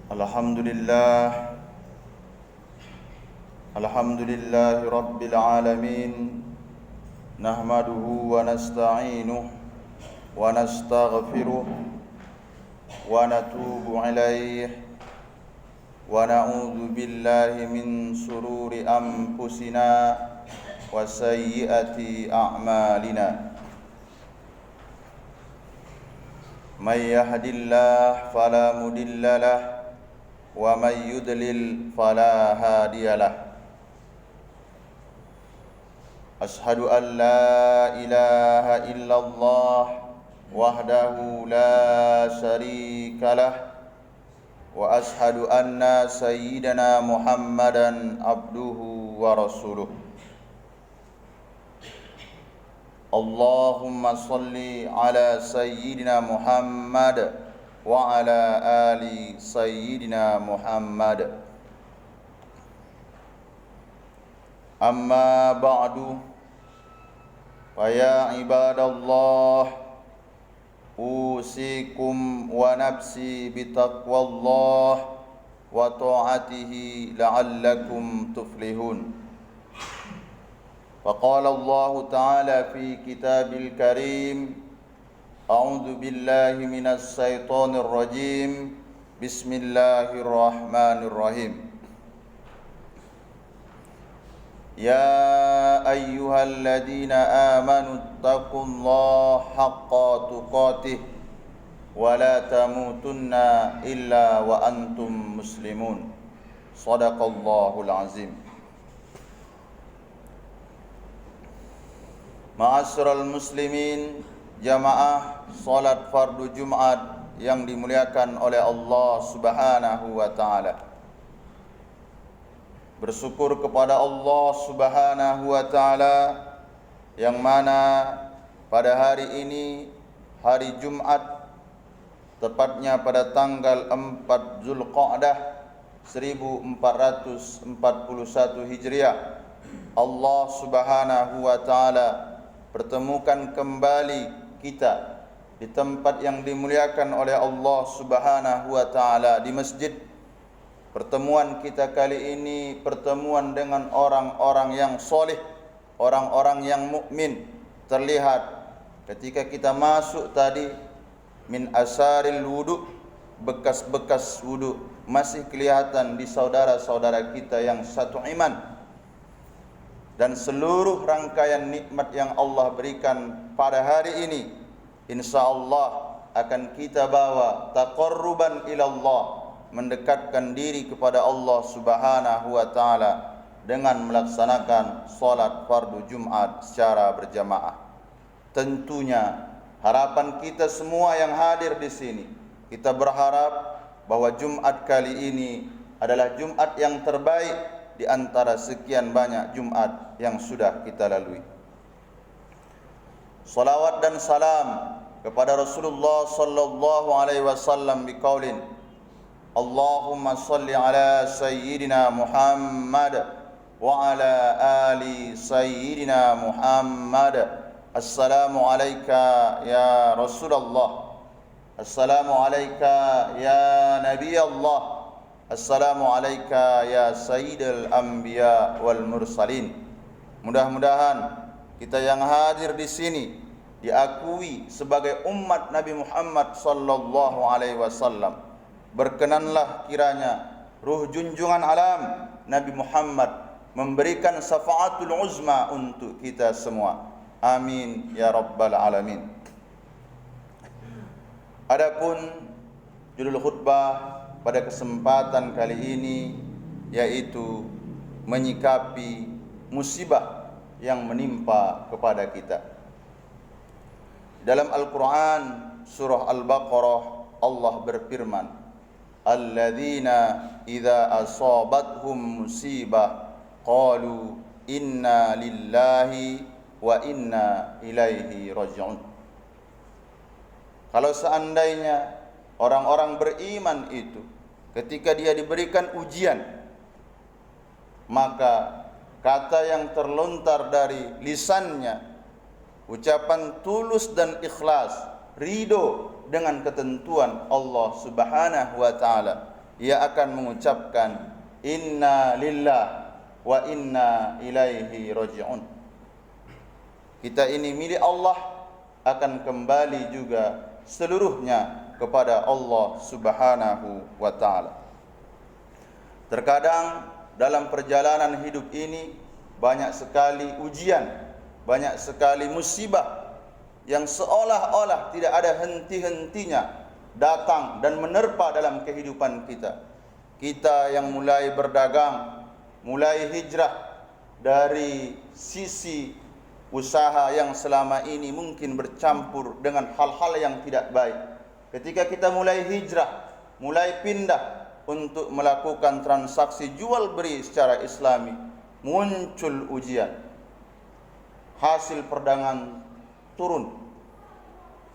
Alhamdulillah Alhamdulillahi Rabbil Alamin. Nahmaduhu wa nasta'inuh wa nastaghfiruh wa natubu ilaih wa na'udzu billahi min sururi anfusina wa sayyiati a'malina. May yahdihillahu fala mudilla lahu wa may yudlil fala hadiyalah. Ashhadu an la ilaha illallah wahdahu la syarika lah wa ashhadu anna sayyidana Muhammadan abduhu wa rasuluh. Allahumma salli ala sayyidina Muhammad wa ala ali sayyidina Muhammad. Amma ba'du, fa ya ibadallah, usikum wa nafsi bitaqwallah wa ta'atihi la'allakum tuflihun. Faqala Allah ta'ala fi kitabil karim, A'udzu billahi minas syaitonir rajim. Bismillahirrahmanirrahim. Ya ayyuhalladzina amanu taqullaha haqqa tuqatih wa la tamutunna illa wa antum muslimun. Shadaqallahul azim. Ma'asyiral muslimin, jamaah salat fardu Jumat yang dimuliakan oleh Allah Subhanahu wa taala. Bersyukur kepada Allah Subhanahu wa taala yang mana pada hari ini, hari Jumat, tepatnya pada tanggal 4 Zulqa'dah 1441 Hijriah, Allah Subhanahu wa taala pertemukan kembali kita di tempat yang dimuliakan oleh Allah Subhanahu wa taala, di masjid. Pertemuan kita kali ini pertemuan dengan orang-orang yang soleh, orang-orang yang mukmin. Terlihat ketika kita masuk tadi, min asaril wudu, bekas-bekas wudu masih kelihatan di saudara-saudara kita yang satu iman. Dan seluruh rangkaian nikmat yang Allah berikan pada hari ini, insyaallah akan kita bawa taqarruban ilallah, mendekatkan diri kepada Allah Subhanahu wa taala dengan melaksanakan salat fardu Jumat secara berjamaah. Tentunya harapan kita semua yang hadir di sini, kita berharap bahwa Jumat kali ini adalah Jumat yang terbaik di antara sekian banyak Jumat yang sudah kita lalui. Salawat dan salam kepada Rasulullah sallallahu alaihi wasallam biqaulin, Allahumma salli ala sayyidina Muhammad wa ala ali sayyidina Muhammad. Assalamu alayka ya Rasulullah, assalamu alayka ya Nabi Allah, assalamu alayka ya sayyidul anbiya wal mursalin. Mudah-mudahan kita yang hadir di sini diakui sebagai umat Nabi Muhammad sallallahu alaihi wasallam. Berkenanlah kiranya ruh junjungan alam Nabi Muhammad memberikan syafaatul uzma untuk kita semua. Amin ya rabbal alamin. Adapun judul khutbah pada kesempatan kali ini yaitu menyikapi musibah yang menimpa kepada kita. Dalam Al-Quran surah Al-Baqarah, Allah berfirman, alladzina idza asabathum musibah qalu inna lillahi wa inna ilaihi raji'un. Kalau seandainya orang-orang beriman itu ketika dia diberikan ujian, maka kata yang terlontar dari lisannya, ucapan tulus dan ikhlas, ridho dengan ketentuan Allah Subhanahu wa taala, ia akan mengucapkan inna lillah wa inna ilaihi raji'un. Kita ini milik Allah, akan kembali juga seluruhnya kepada Allah Subhanahu wa taala. Terkadang dalam perjalanan hidup ini banyak sekali ujian, banyak sekali musibah yang seolah-olah tidak ada henti-hentinya datang dan menerpa dalam kehidupan kita. Kita yang mulai berdagang, mulai hijrah dari sisi usaha yang selama ini mungkin bercampur dengan hal-hal yang tidak baik. Ketika kita mulai hijrah, mulai pindah untuk melakukan transaksi jual beli secara islami, muncul ujian. Hasil perdagangan turun,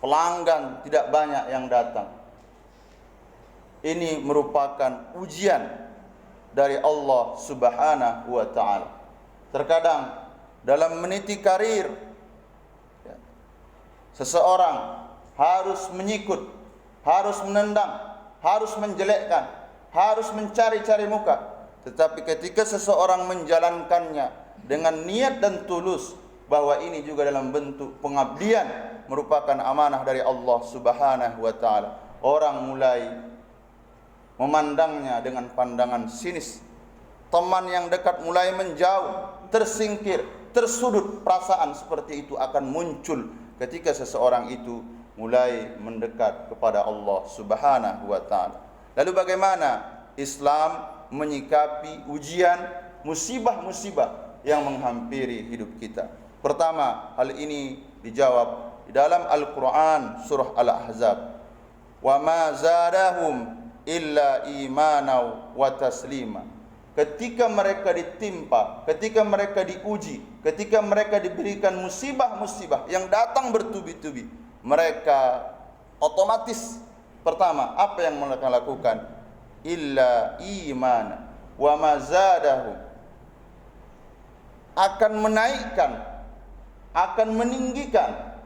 pelanggan tidak banyak yang datang. Ini merupakan ujian dari Allah Subhanahu wa taala. Terkadang dalam meniti karir, seseorang harus menyikut, harus menendang, harus menjelekkan, harus mencari-cari muka. Tetapi ketika seseorang menjalankannya dengan niat dan tulus, bahwa ini juga dalam bentuk pengabdian, merupakan amanah dari Allah Subhanahu wa taala, orang mulai memandangnya dengan pandangan sinis. Teman yang dekat mulai menjauh, tersingkir, tersudut. Perasaan seperti itu akan muncul ketika seseorang itu mulai mendekat kepada Allah Subhanahu wa taala. Lalu bagaimana Islam menyikapi ujian, musibah-musibah yang menghampiri hidup kita? Pertama, hal ini dijawab di dalam Al-Quran surah Al-Ahzab. Wa ma zadahum illa imanau wa taslima. Ketika mereka ditimpa, ketika mereka diuji, ketika mereka diberikan musibah-musibah yang datang bertubi-tubi, mereka otomatis pertama apa yang mereka lakukan? Illa iman wa ma zadahum, akan menaikkan, akan meninggikan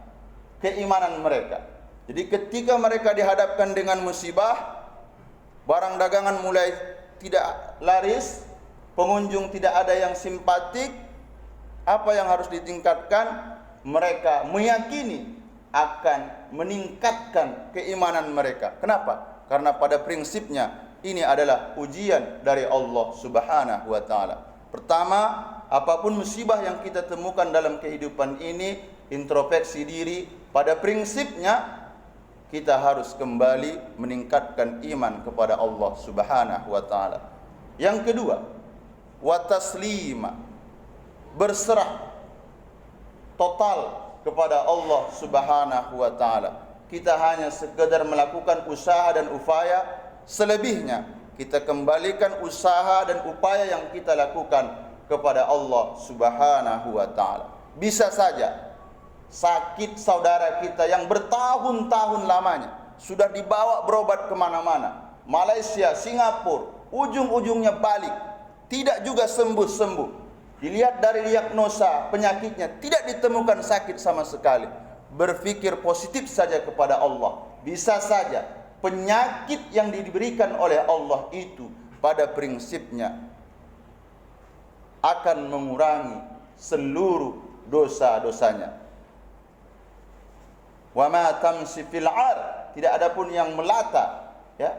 keimanan mereka. Jadi ketika mereka dihadapkan dengan musibah, barang dagangan mulai tidak laris, pengunjung tidak ada yang simpatik, apa yang harus ditingkatkan? Mereka meyakini akan meningkatkan keimanan mereka. Kenapa? Karena pada prinsipnya ini adalah ujian dari Allah Subhanahu wa taala. Pertama, apapun musibah yang kita temukan dalam kehidupan ini, introspeksi diri, pada prinsipnya kita harus kembali meningkatkan iman kepada Allah Subhanahu wa taala. Yang kedua, wa taslima, berserah total kepada Allah Subhanahu wa taala. Kita hanya sekedar melakukan usaha dan upaya, selebihnya kita kembalikan usaha dan upaya yang kita lakukan kepada Allah Subhanahu wa taala. Bisa saja sakit saudara kita yang bertahun-tahun lamanya, sudah dibawa berobat kemana-mana, Malaysia, Singapura, ujung-ujungnya balik, tidak juga sembuh-sembuh. Dilihat dari diagnosa penyakitnya, tidak ditemukan sakit sama sekali. Berpikir positif saja kepada Allah. Bisa saja penyakit yang diberikan oleh Allah itu pada prinsipnya akan mengurangi seluruh dosa-dosanya. Wa ma tamsi fil ar, tidak ada pun yang melata, ya.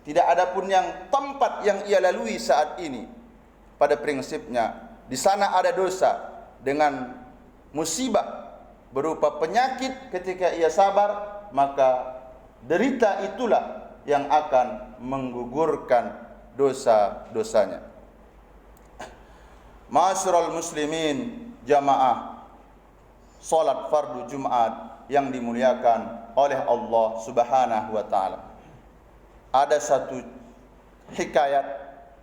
Tidak ada pun yang tempat yang ia lalui saat ini. Pada prinsipnya di sana ada dosa dengan musibah berupa penyakit. Ketika ia sabar, maka derita itulah yang akan menggugurkan dosa-dosanya. Ma'asyiral muslimin, jamaah salat fardu Jumat yang dimuliakan oleh Allah Subhanahu wa taala. Ada satu hikayat,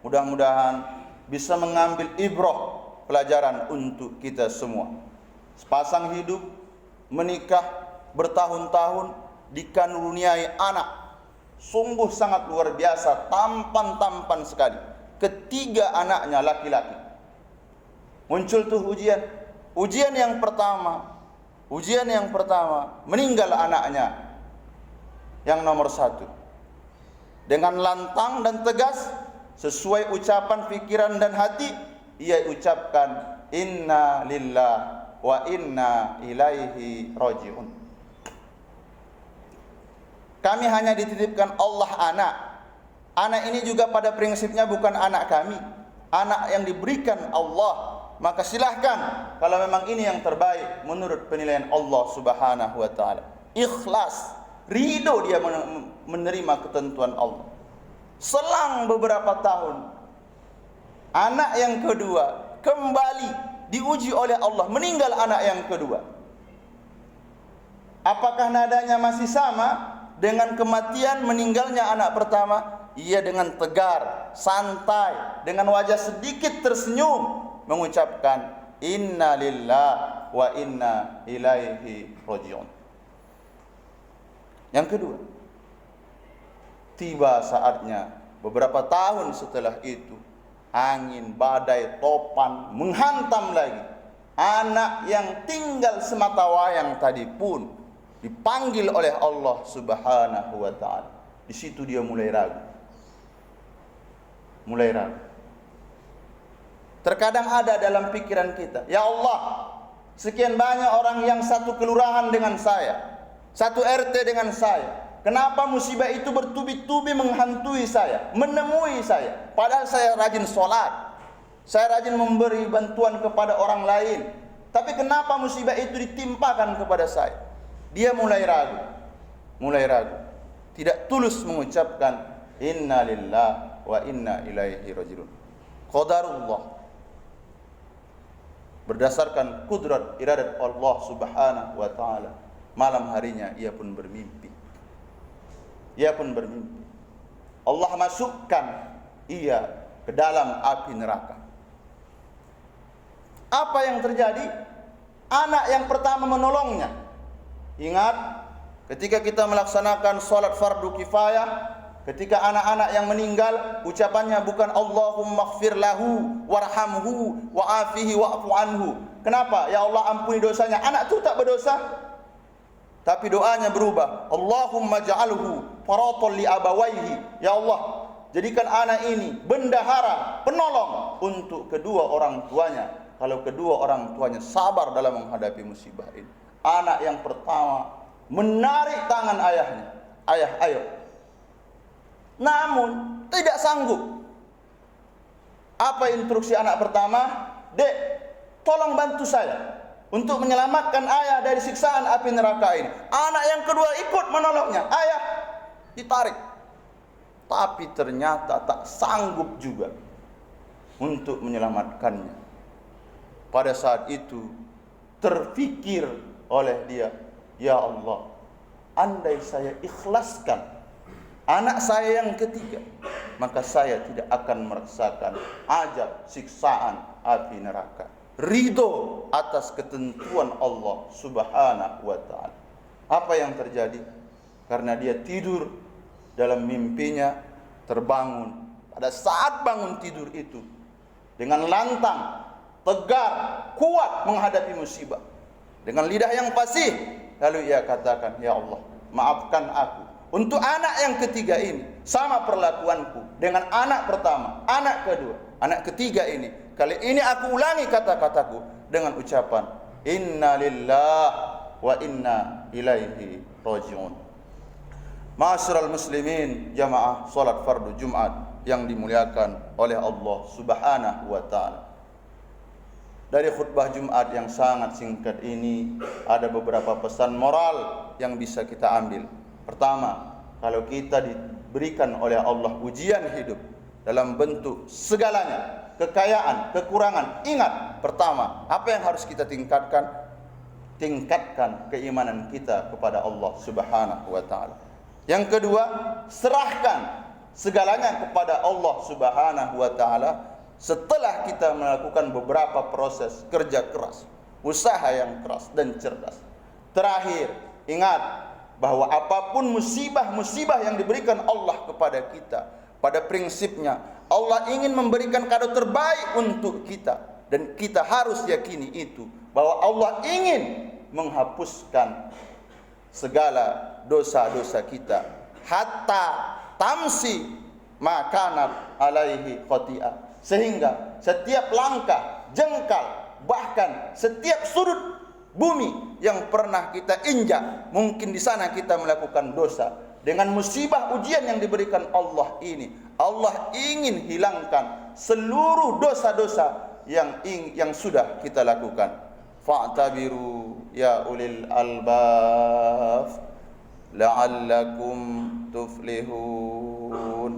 mudah-mudahan bisa mengambil ibrah, pelajaran untuk kita semua. Sepasang hidup, menikah bertahun-tahun, dikaruniai anak, sungguh sangat luar biasa, tampan-tampan sekali. Ketiga anaknya laki-laki. Muncul tuh ujian. Ujian yang pertama, meninggal anaknya yang nomor satu. dengan lantang dan tegas sesuai ucapan pikiran dan hati. Ia ucapkan inna lillah wa inna ilaihi rajiun. Kami hanya dititipkan Allah anak. Anak ini juga pada prinsipnya bukan anak kami, anak yang diberikan Allah. Maka silahkan kalau memang ini yang terbaik menurut penilaian Allah Subhanahu wa taala. Ikhlas, ridho dia menerima ketentuan Allah. Selang beberapa tahun, anak yang kedua kembali diuji oleh Allah, meninggal anak yang kedua. Apakah nadanya masih sama dengan kematian meninggalnya anak pertama? Ia dengan tegar, santai, dengan wajah sedikit tersenyum mengucapkan inna lillah wa inna ilaihi rajiun. Yang kedua, tiba saatnya beberapa tahun setelah itu, angin, badai, topan menghantam lagi. Anak yang tinggal semata wayang tadi pun dipanggil oleh Allah Subhanahu wa taala. Di situ dia mulai ragu. Terkadang ada dalam pikiran kita, ya Allah, sekian banyak orang yang satu kelurahan dengan saya, satu RT dengan saya. Kenapa musibah itu bertubi-tubi menghantui saya, menemui saya? Padahal saya rajin sholat, saya rajin memberi bantuan kepada orang lain. Tapi kenapa musibah itu ditimpakan kepada saya? Dia mulai ragu. Tidak tulus mengucapkan inna lillah wa inna ilaihi rajiun. Qadarullah. Berdasarkan kudrat iradat Allah Subhanahu wa taala, malam harinya ia pun bermimpi. Allah masukkan ia ke dalam api neraka. Apa yang terjadi? Anak yang pertama menolongnya. Ingat, ketika kita melaksanakan salat fardu kifayah, ketika anak-anak yang meninggal, ucapannya bukan Allahumma ighfir lahu warhamhu wa'afihi wa'fu anhu. Kenapa? Ya Allah, ampuni dosanya. Anak itu tak berdosa. Tapi doanya berubah. Allahumma ja'alhu faratan li abawaihi. Ya Allah, jadikan anak ini bendahara, penolong untuk kedua orang tuanya. Kalau kedua orang tuanya sabar dalam menghadapi musibah ini. Anak yang pertama menarik tangan ayahnya. Ayah, ayo. Namun tidak sanggup. Apa instruksi anak pertama? Dek, tolong bantu saya untuk menyelamatkan ayah dari siksaan api neraka ini. Anak yang kedua ikut menolongnya. Ayah, ditarik. Tapi ternyata tak sanggup juga untuk menyelamatkannya. Pada saat itu terfikir oleh dia, ya Allah, andai saya ikhlaskan anak saya yang ketiga, maka saya tidak akan merasakan azab siksaan api neraka. Ridho atas ketentuan Allah Subhanahu wa taala. Apa yang terjadi? Karena dia tidur, dalam mimpinya terbangun. Pada saat bangun tidur itu, dengan lantang, tegar, kuat menghadapi musibah, dengan lidah yang fasih, lalu ia katakan, ya Allah, maafkan aku untuk anak yang ketiga ini. Sama perlakuanku dengan anak pertama, anak kedua, anak ketiga ini. Kali ini aku ulangi kata-kataku dengan ucapan inna lillah wa inna ilaihi rajiun. Ma'asyiral muslimin, jamaah salat fardu Jumat yang dimuliakan oleh Allah Subhanahu wa taala. Dari khutbah Jumat yang sangat singkat ini ada beberapa pesan moral yang bisa kita ambil. Pertama, kalau kita diberikan oleh Allah ujian hidup dalam bentuk segalanya, kekayaan, kekurangan, ingat, pertama, apa yang harus kita tingkatkan? Tingkatkan keimanan kita kepada Allah Subhanahu wa taala. Yang kedua, serahkan segalanya kepada Allah Subhanahu wa taala setelah kita melakukan beberapa proses kerja keras, usaha yang keras dan cerdas. Terakhir, ingat bahwa apapun musibah-musibah yang diberikan Allah kepada kita, pada prinsipnya Allah ingin memberikan kado terbaik untuk kita, dan kita harus yakini itu, bahwa Allah ingin menghapuskan segala dosa-dosa kita, hatta tamsi makanat alaihi khati'ah. Sehingga setiap langkah, jengkal, bahkan setiap sudut bumi yang pernah kita injak, mungkin di sana kita melakukan dosa. Dengan musibah ujian yang diberikan Allah ini, Allah ingin hilangkan seluruh dosa-dosa yang sudah kita lakukan. Fa'tabiru ya ulil albab la'allakum tuflihun.